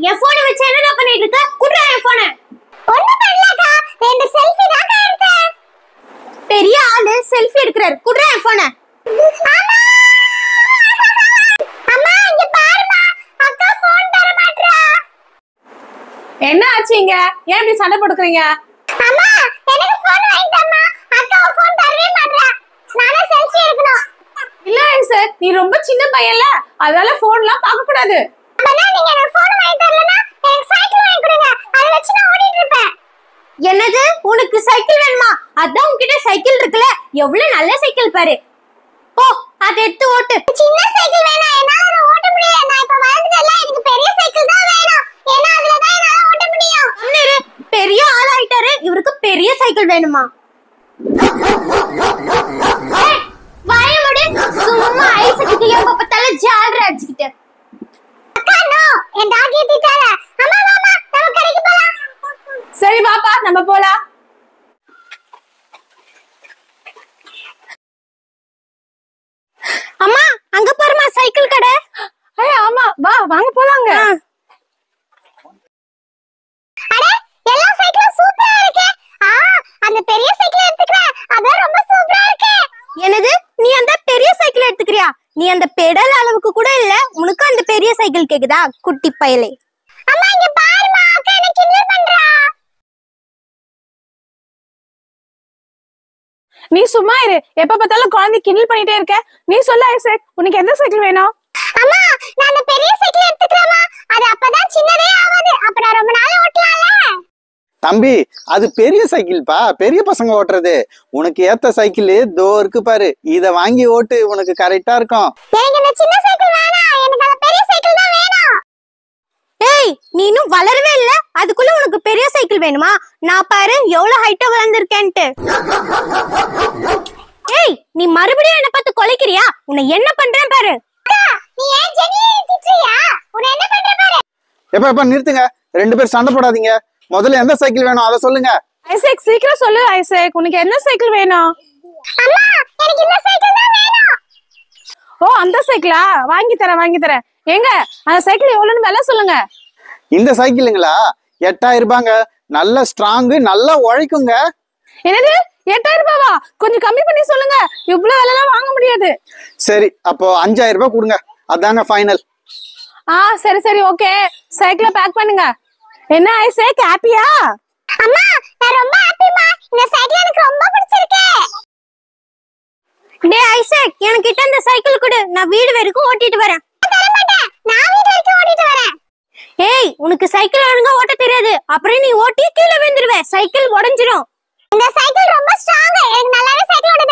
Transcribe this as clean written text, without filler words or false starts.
என் phone வச்சு என்ன பண்ணிட்டு இருக்க? குடுறா என் போன். ஒண்ணும் பண்ணலக்கா, ரெண்டு செல்ஃபி தான் எடுத்தேன். பெரிய ஆளு செல்ஃபி எடுக்கறாரு. குடுறா என் போன். அம்மா அம்மா இங்க பாருமா, அக்கா போன் தர மாட்டறா. என்ன ஆச்சுங்க? ஏன் இப்படி சண்டை போடுறீங்க? அம்மா எனக்கு போன் வாங்கி தாம்மா, அக்கா போன் தரவே மாட்டறா. நானே செல்ஃபி எடுக்கணும். இல்ல சார், நீ ரொம்ப சின்ன பையன்ல, அதனால போன்லாம் பார்க்க கூடாது. அப்பனா நீங்க எனக்கு போன் வாங்கி தரலனா எனக்கு சைக்கிள் வாங்கி கொடுங்க, அத வச்சு நான் ஓடிட்டு இருப்பேன். என்னது, உனக்கு சைக்கிள் வேணுமா? அதான் உன்கிட்ட சைக்கிள் இருக்குல, எவ்வளவு நல்ல சைக்கிள் பாரு. போ அதை எடுத்து ஓட்டு. சின்ன சைக்கிள் வேணாம், என்னால அதை ஓட்ட முடியல. நான் இப்ப வளர்ந்துட்டேன்ல, எனக்கு பெரிய சைக்கிள் தான் வேணும். ஏன்னா அதுல தான் என்னால ஓட்ட முடியும். அண்ணே பெரிய ஆள் ஆயிட்டாரு, இவருக்கு பெரிய சைக்கிள் வேணுமா? வாய மூடு, சும்மா ஐஸ்க்கு எப்ப பார்த்தாலும் ஜால்ரா அடிச்சிட்டு. அக்கா நோ, என் டாக் ஏத்திட்டால. அம்மா மாமா நம்ம கடைக்கு போலாம். சரி பாப்பா, நம்ம போலாம். அம்மா அங்க பாருமா சைக்கிள் கடை. ஆமா வா, வாங்க போலாங்க. அட எல்லா சைக்கிளும் சூப்பரா இருக்கு. அந்த பெரிய சைக்கிள் எடுத்துக்கறேன், அது ரொம்ப சூப்பரா இருக்கு. என்னது, நீ அந்த பெரிய சைக்கிள் எடுத்துக்கறியா? நீ அந்த பெடல் அளவுக்கு கூட இல்ல, உனக்கு அந்த பெரிய சைக்கிள் கேக்குதா குட்டி பயலே? அம்மா இங்க பாருமா, அக்கா என்ன கிண்டல் பண்றா. நீ சும்மா இரு, எப்ப பார்த்தாலும் குழந்தை கிண்டல் பண்ணிட்டே இருக்க. நீ சொல்ல ஐசக், உனக்கு எந்த சைக்கிள் வேணும்? அம்மா நான் அந்த பெரிய சைக்கிள் எடுத்துக்கறேமா, அது அப்பதான் சின்னதே ஆகாது, அப்ப நான் ரொம்ப நாள் ஓட்டலாம்ல. தம்பி, அது பெரிய சைக்கிள்ப்பா, பெரிய பசங்க ஓட்டுறது. உனக்கு ஏத்த சைக்கிள் தோ இருக்கு பாரு, இத வாங்கி ஓட்டு, உனக்கு கரெக்டா இருக்கும். எனக்கு இந்த சின்ன சைக்கிள் வேணாம், எனக்கு அந்த பெரிய சைக்கிள் தான் வேணும். ஏய் நீ இன்னும் வளரவே இல்ல, அதுக்குள்ள உனக்கு பெரிய சைக்கிள் வேணுமா? நான் பாரு எவ்வளவு ஹைட்டா வளர்ந்திருக்கேன்ட்டு. ஏய் நீ மறுபடியும் என்ன பார்த்து கொலைக்கிறியா? உன்னை என்ன பண்றேன் பாரு. நீ ஏன் ஜெனியை திட்டுறியா? உன்னை என்ன பண்றேன் பாரு. எப்ப நிறுத்துங்க, ரெண்டு பேரும் சண்டை போடாதீங்க. முதல்ல எந்த சைக்கிள் வேணும் அதை சொல்லுங்க. ஐசக் சீக்கிரம் சொல்லு. ஐசக், உனக்கு என்ன சைக்கிள் வேணும்? அம்மா எனக்கு இந்த சைக்கிள் தான் வேணும். ஓ அந்த சைக்கிளா? வாங்கி தரேன். ஏங்க அந்த சைக்கிள் எவ்வளவுன்னு விலை சொல்லுங்க. இந்த சைக்கிளுங்களா? 8000 ரூபாங்க. நல்ல ஸ்ட்ராங், நல்லா உழைக்குங்க. என்னது 8000 ரூபாவா? கொஞ்சம் கம்மி பண்ணி சொல்லுங்க, இவ்வளவு விலைலாம் வாங்க முடியாது. சரி அப்போ 5000 ரூபாய் கொடுங்க, அதாங்க ஃபைனல். சரி ஓகே, சைக்கிளை பேக் பண்ணுங்க. என்ன ஐசக், ஹாப்பியா? அம்மா நான் ரொம்ப ஹாப்பிமா, இந்த சைக்கிள் எனக்கு ரொம்ப பிடிச்சிருக்கு. டேய் ஐசக், எனக்கு கிட்ட அந்த சைக்கிள் கொடு, நான் வீடு வரைக்கும் ஓட்டிட்டு வரேன். தர மாட்டேன், நான் வீடு வரைக்கும் ஓட்டிட்டு வரேன். ஏய் உனக்கு சைக்கிள் ஒழுங்கா ஓட்ட தெரியாது, அப்புறம் நீ ஓட்டி கீழே விழுந்துருவே, சைக்கிள் உடைஞ்சிரும். இந்த சைக்கிள் ரொம்ப ஸ்ட்ராங், எனக்கு நல்லாவே சைக்கிள் ஓட்ட